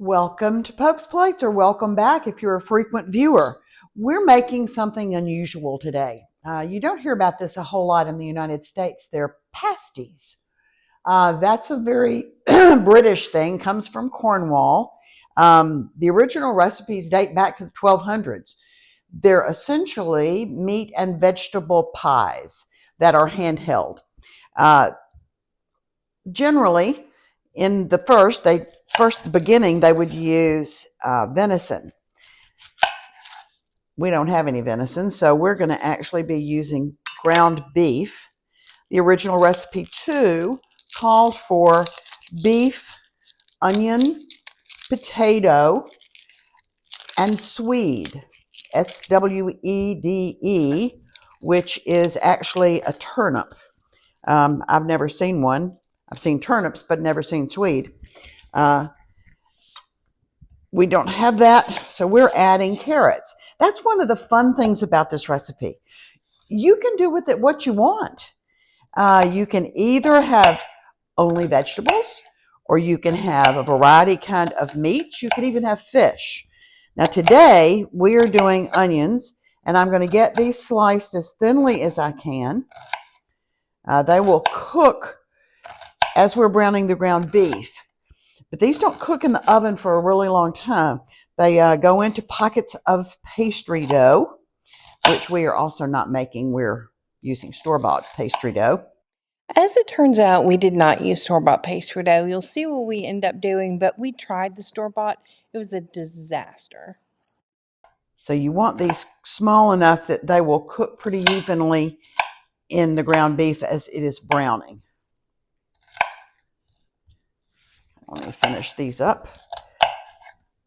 Welcome to Pope's Plates, or welcome back if you're a frequent viewer. We're making something unusual today. You don't hear about this a whole lot in the United States. They're pasties. That's a very British thing, comes from Cornwall. The original recipes date back to the 1200s. They're essentially meat and vegetable pies that are handheld. Generally, in the first beginning, they would use venison. We don't have any venison, so we're going to actually be using ground beef. The original recipe, too, called for beef, onion, potato, and swede, Swede, which is actually a turnip. I've never seen one. I've seen turnips, but never seen swede. We don't have that, so we're adding carrots. That's one of the fun things about this recipe. You can do with it what you want. You can either have only vegetables, or you can have a variety kind of meat. You can even have fish. Now today, we are doing onions, and I'm going to get these sliced as thinly as I can. They will cook as we're browning the ground beef. But these don't cook in the oven for a really long time. They go into pockets of pastry dough, which we are also not making. We're using store-bought pastry dough. As it turns out, we did not use store-bought pastry dough. You'll see what we end up doing, but we tried the store-bought. It was a disaster. So you want these small enough that they will cook pretty evenly in the ground beef as it is browning. Let me finish these up.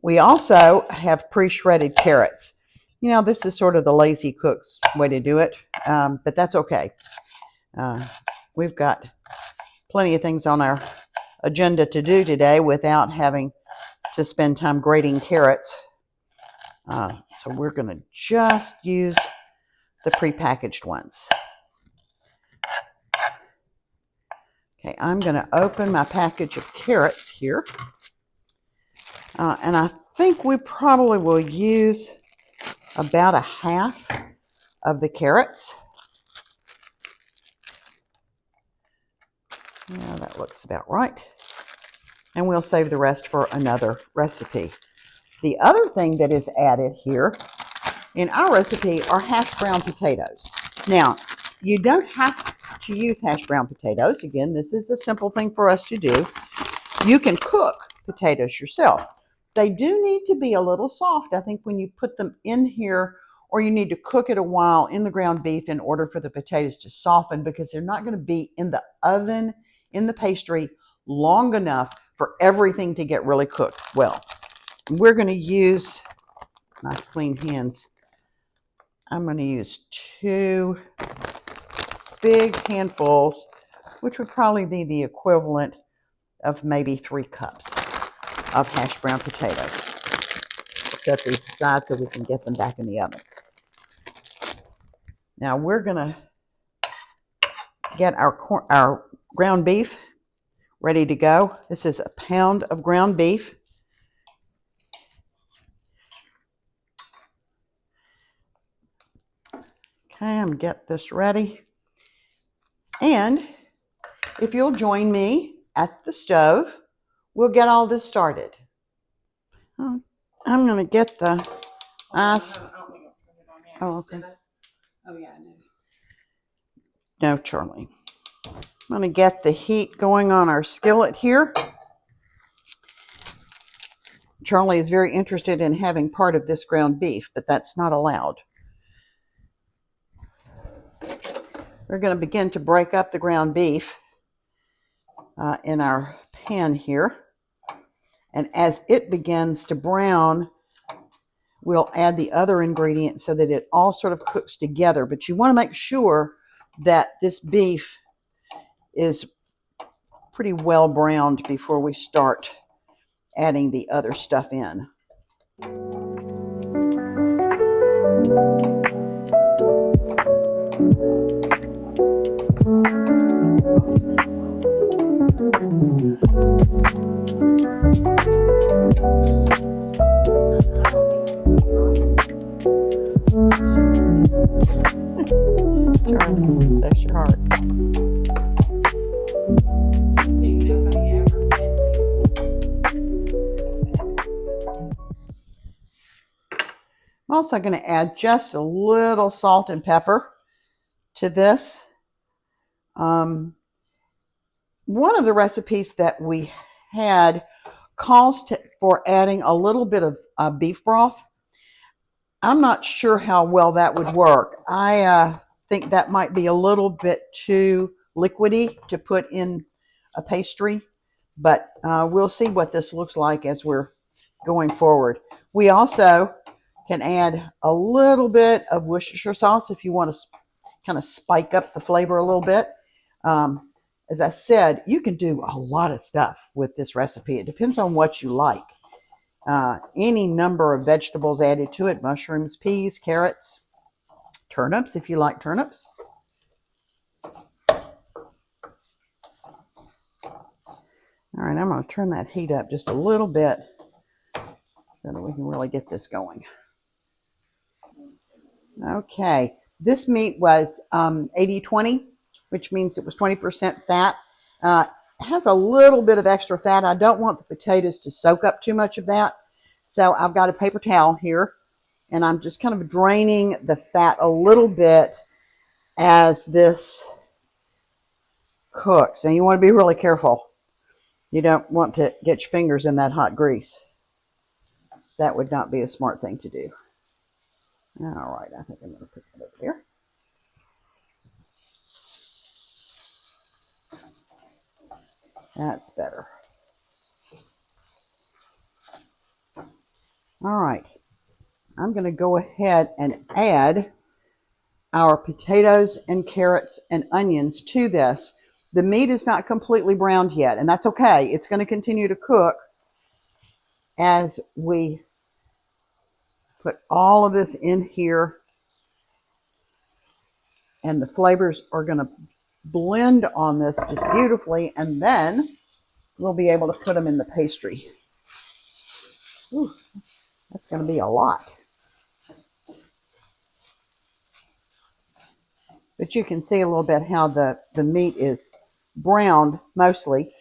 We also have pre-shredded carrots. You know, this is sort of the lazy cook's way to do it, but that's okay. We've got plenty of things on our agenda to do today without having to spend time grating carrots. So we're going to just use the prepackaged ones. Okay, I'm going to open my package of carrots here. And I think we probably will use about a half of the carrots. Yeah, that looks about right. And we'll save the rest for another recipe. The other thing that is added here in our recipe are hash brown potatoes. Now, you don't have to use hash brown potatoes. Again, this is a simple thing for us to do. You can cook potatoes yourself. They do need to be a little soft, I think, when you put them in here, or you need to cook it a while in the ground beef in order for the potatoes to soften, because they're not going to be in the oven, in the pastry, long enough for everything to get really cooked well. We're going to use my clean hands. I'm going to use 2 big handfuls, which would probably be the equivalent of maybe 3 cups of hash brown potatoes. Set these aside so we can get them back in the oven. Now we're going to get our ground beef ready to go. This is a pound of ground beef. Okay, I'm going to get this ready. And if you'll join me at the stove, we'll get all this started. I'm going to get the ice. Oh, okay. Oh, yeah, I know. No, Charlie. I'm going to get the heat going on our skillet here. Charlie is very interested in having part of this ground beef, but that's not allowed. We're going to begin to break up the ground beef in our pan here. And as it begins to brown, we'll add the other ingredients so that it all sort of cooks together. But you want to make sure that this beef is pretty well browned before we start adding the other stuff in. Bless your heart. I'm also going to add just a little salt and pepper to this. One of the recipes that we had calls for adding a little bit of beef broth. I'm not sure how well that would work. I think that might be a little bit too liquidy to put in a pastry, but we'll see what this looks like as we're going forward. We also can add a little bit of Worcestershire sauce if you want to kind of spike up the flavor a little bit. As I said, you can do a lot of stuff with this recipe. It depends on what you like. Any number of vegetables added to it: mushrooms, peas, carrots, turnips if you like turnips. All right, I'm going to turn that heat up just a little bit so that we can really get this going. Okay, this meat was 80-20, which means it was 20% fat. It has a little bit of extra fat. I don't want the potatoes to soak up too much of that. So I've got a paper towel here, and I'm just kind of draining the fat a little bit as this cooks. Now you want to be really careful. You don't want to get your fingers in that hot grease. That would not be a smart thing to do. All right, I think I'm going to put that over there. That's better. All right, I'm going to go ahead and add our potatoes and carrots and onions to this. The meat is not completely browned yet, and that's okay. It's going to continue to cook as we put all of this in here, and the flavors are going to blend on this just beautifully, and then we'll be able to put them in the pastry. Ooh, that's going to be a lot. But you can see a little bit how the meat is browned mostly.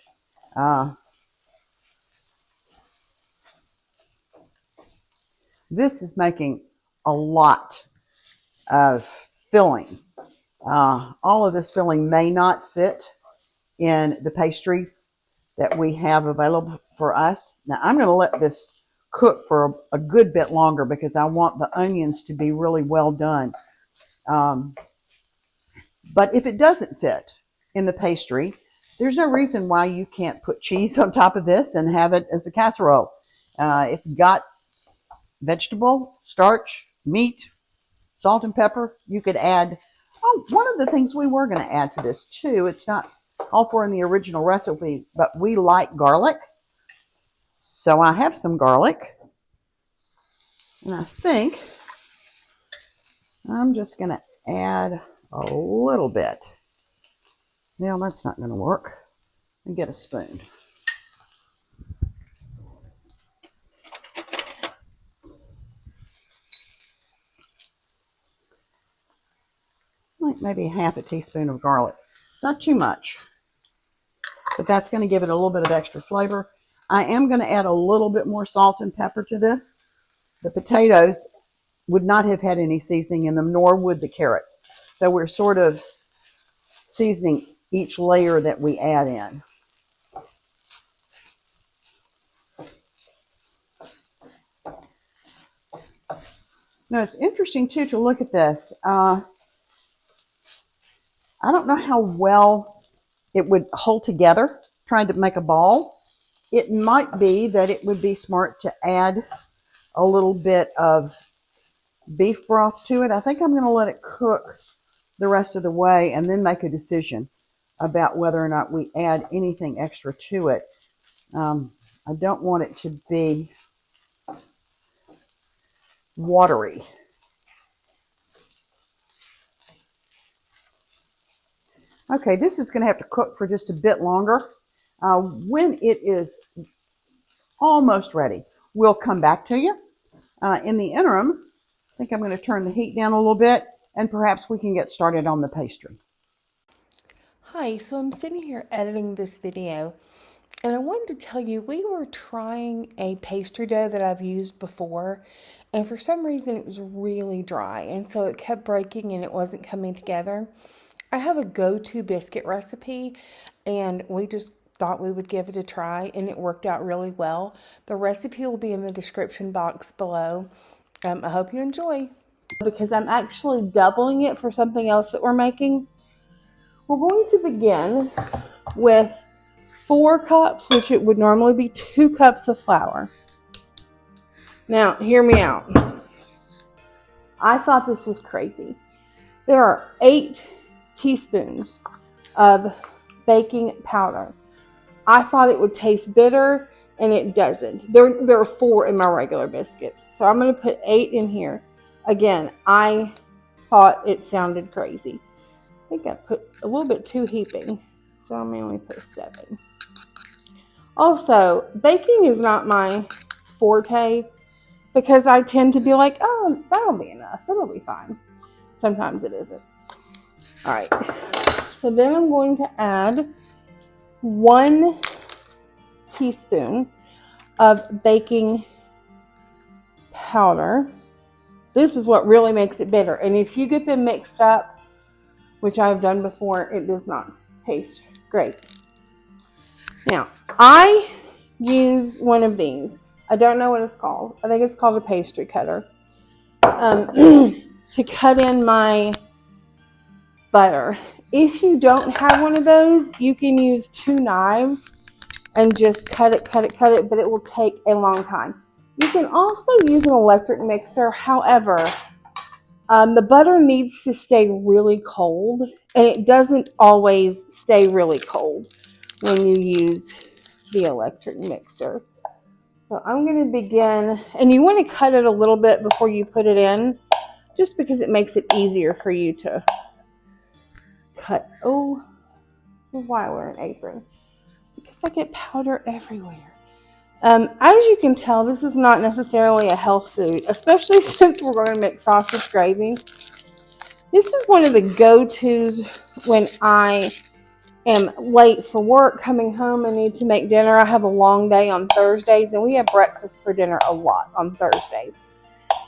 This is making a lot of filling. All of this filling may not fit in the pastry that we have available for us. Now I'm going to let this cook for a good bit longer because I want the onions to be really well done. But if it doesn't fit in the pastry, there's no reason why you can't put cheese on top of this and have it as a casserole. If you've got vegetable, starch, meat, salt and pepper, you could add, one of the things we were going to add to this too, it's not all for in the original recipe, but we like garlic. So I have some garlic, and I think I'm just going to add a little bit. Now that's not going to work. And get a spoon. Like maybe half a teaspoon of garlic. Not too much, but that's going to give it a little bit of extra flavor. I am going to add a little bit more salt and pepper to this. The potatoes would not have had any seasoning in them, nor would the carrots. So we're sort of seasoning each layer that we add in. Now it's interesting too to look at this. I don't know how well it would hold together trying to make a ball. It might be that it would be smart to add a little bit of beef broth to it. I think I'm going to let it cook the rest of the way and then make a decision about whether or not we add anything extra to it. I don't want it to be watery. Okay, this is going to have to cook for just a bit longer. When it is almost ready. We'll come back to you. In the interim, I think I'm going to turn the heat down a little bit and perhaps we can get started on the pastry. Hi, so I'm sitting here editing this video and I wanted to tell you we were trying a pastry dough that I've used before, and for some reason it was really dry and so it kept breaking and it wasn't coming together. I have a go-to biscuit recipe and we just thought we would give it a try and it worked out really well. The recipe will be in the description box below. I hope you enjoy. Because I'm actually doubling it for something else that we're making. We're going to begin with 4 cups, which it would normally be 2 cups of flour. Now, hear me out. I thought this was crazy. There are 8 teaspoons of baking powder. I thought it would taste bitter, and it doesn't. There are 4 in my regular biscuits. So I'm going to put 8 in here. Again, I thought it sounded crazy. I think I put a little bit too heaping, so I'm going to only put 7. Also, baking is not my forte because I tend to be like, oh, that'll be enough. It'll be fine. Sometimes it isn't. All right. So then I'm going to add 1 teaspoon of baking powder. This is what really makes it bitter. And if you get them mixed up, which I've done before, it does not taste great. Now, I use one of these. I don't know what it's called. I think it's called a pastry cutter. To cut in my butter. If you don't have one of those, you can use 2 knives and just cut it, but it will take a long time. You can also use an electric mixer. However, the butter needs to stay really cold, and it doesn't always stay really cold when you use the electric mixer. So I'm going to begin, and you want to cut it a little bit before you put it in, just because it makes it easier for you to cut. Oh, this is why I wear an apron, because I get powder everywhere. As you can tell, this is not necessarily a health food, especially since we're going to make sausage gravy. This is one of the go-tos when I am late for work, coming home and need to make dinner. I have a long day on Thursdays, and we have breakfast for dinner a lot on Thursdays.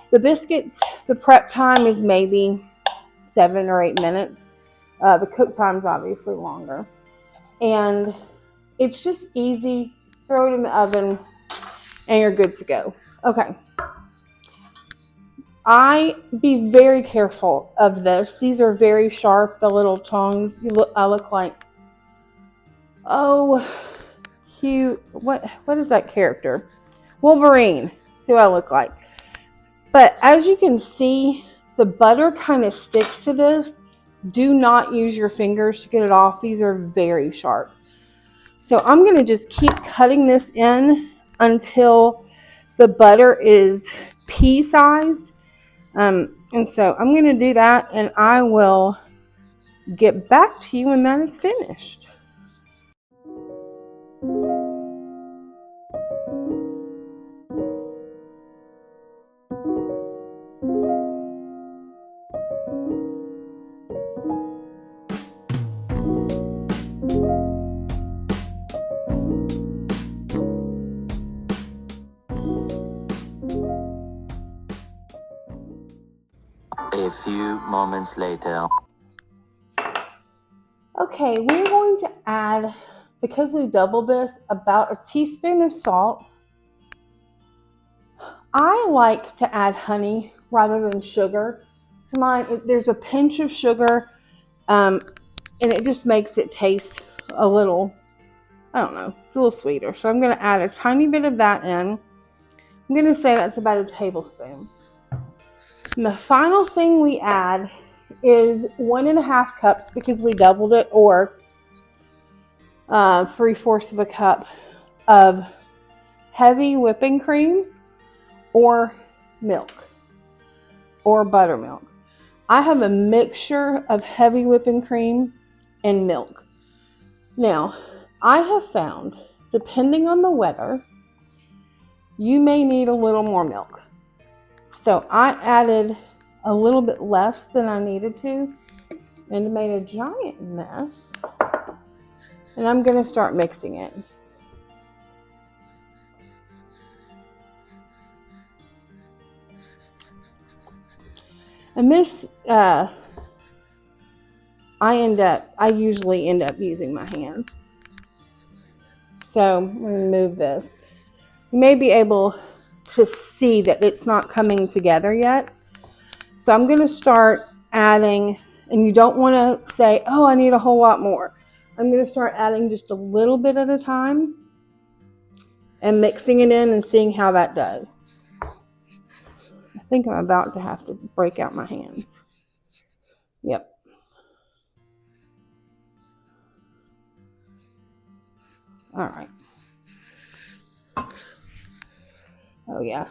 The biscuits, the prep time is maybe 7 or 8 minutes. The cook time is obviously longer. And it's just easy. Throw it in the oven, and you're good to go. Okay. Be very careful of this. These are very sharp, the little tongs. I look like, oh, cute. What is that character? Wolverine. See what I look like. But as you can see, the butter kind of sticks to this. Do not use your fingers to get it off. These are very sharp. So I'm going to just keep cutting this in until the butter is pea-sized. And so I'm going to do that, and I will get back to you when that is finished. A few moments later. Okay, we're going to add, because we doubled this, about a teaspoon of salt. I like to add honey rather than sugar to mine. There's a pinch of sugar, and it just makes it taste a little, I don't know, it's a little sweeter. So I'm going to add a tiny bit of that in. I'm going to say that's about a tablespoon. And the final thing we add is 1.5 cups, because we doubled it, or 3/4 of a cup of heavy whipping cream or milk or buttermilk. I have a mixture of heavy whipping cream and milk. Now, I have found, depending on the weather, you may need a little more milk. So I added a little bit less than I needed to and it made a giant mess. And I'm going to start mixing it. And this, I usually end up using my hands. So I'm going to move this. You may be able to see that it's not coming together yet. So I'm going to start adding, and you don't want to say, oh, I need a whole lot more. I'm going to start adding just a little bit at a time and mixing it in and seeing how that does. I think I'm about to have to break out my hands. Yep. All right. Oh, yeah.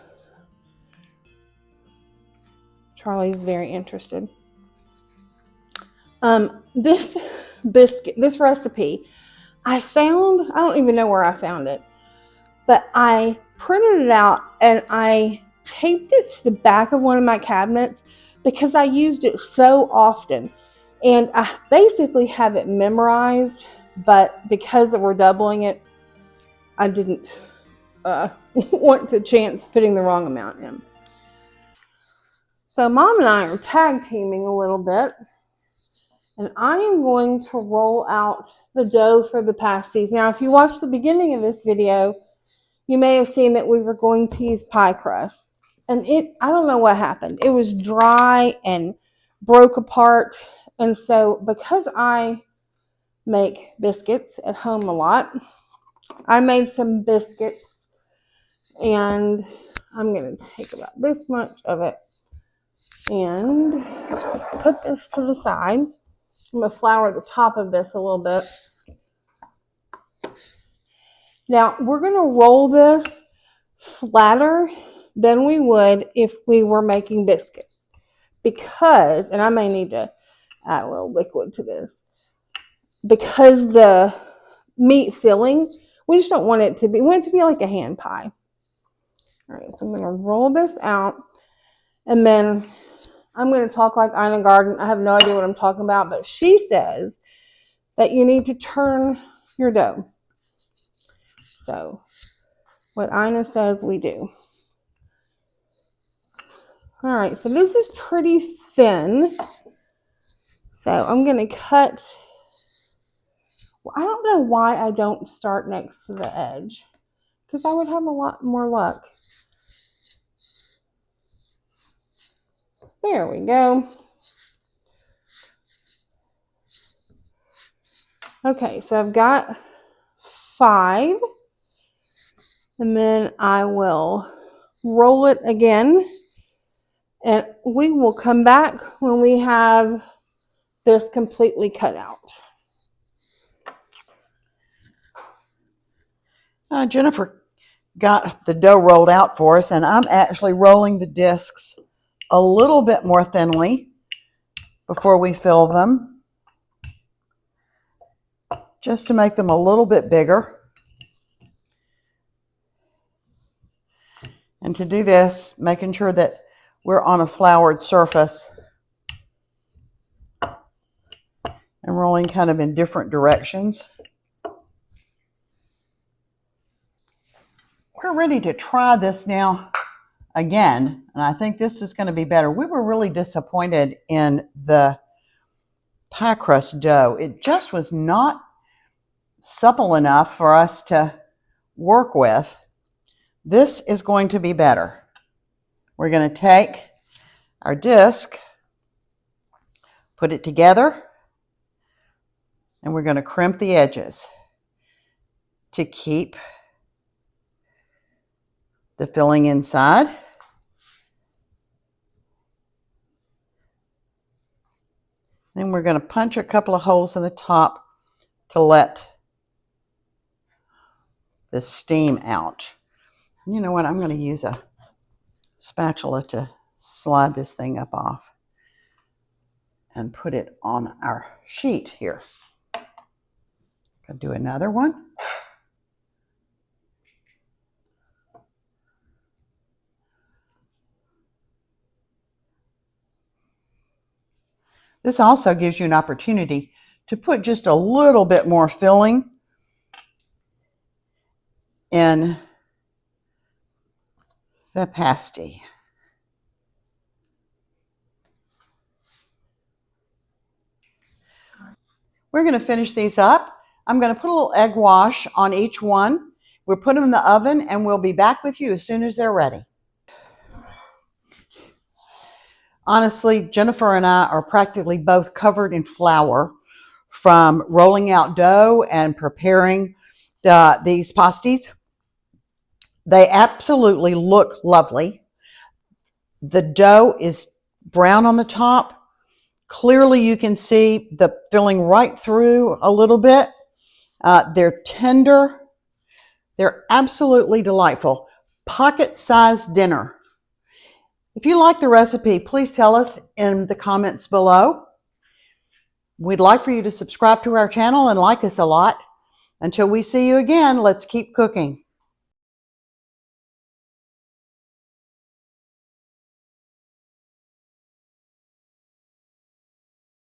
Charlie's very interested. This biscuit, this recipe, I don't even know where I found it, but I printed it out and I taped it to the back of one of my cabinets because I used it so often. And I basically have it memorized, but because we're doubling it, I didn't want to chance putting the wrong amount in. So Mom and I are tag teaming a little bit. And I am going to roll out the dough for the pasties. Now, if you watched the beginning of this video, you may have seen that we were going to use pie crust. And I don't know what happened. It was dry and broke apart. And so because I make biscuits at home a lot, I made some biscuits. And I'm going to take about this much of it and put this to the side. I'm going to flour the top of this a little bit. Now, we're going to roll this flatter than we would if we were making biscuits. Because, and I may need to add a little liquid to this, because the meat filling, we just don't want it to be, we want it to be like a hand pie. All right, so I'm going to roll this out, and then I'm going to talk like Ina Garden. I have no idea what I'm talking about, but she says that you need to turn your dough. So what Ina says we do. All right, so this is pretty thin. So I'm going to cut. Well, I don't know why I don't start next to the edge, because I would have a lot more luck. There we go. Okay, so I've got 5, and then I will roll it again, and we will come back when we have this completely cut out. Jennifer got the dough rolled out for us, and I'm actually rolling the discs a little bit more thinly before we fill them, just to make them a little bit bigger. And to do this, making sure that we're on a floured surface and rolling kind of in different directions. We're ready to try this now again, and I think this is going to be better. We were really disappointed in the pie crust dough. It just was not supple enough for us to work with. This is going to be better. We're going to take our disc, put it together, and we're going to crimp the edges to keep the filling inside. Then we're going to punch a couple of holes in the top to let the steam out. You know what? I'm going to use a spatula to slide this thing up off and put it on our sheet here. I'll do another one. This also gives you an opportunity to put just a little bit more filling in the pasty. We're going to finish these up. I'm going to put a little egg wash on each one. We'll put them in the oven and we'll be back with you as soon as they're ready. Honestly, Jennifer and I are practically both covered in flour from rolling out dough and preparing these pasties. They absolutely look lovely. The dough is brown on the top. Clearly you can see the filling right through a little bit. They're tender. They're absolutely delightful. Pocket-sized dinner. If you like the recipe, please tell us in the comments below. We'd like for you to subscribe to our channel and like us a lot. Until we see you again, let's keep cooking.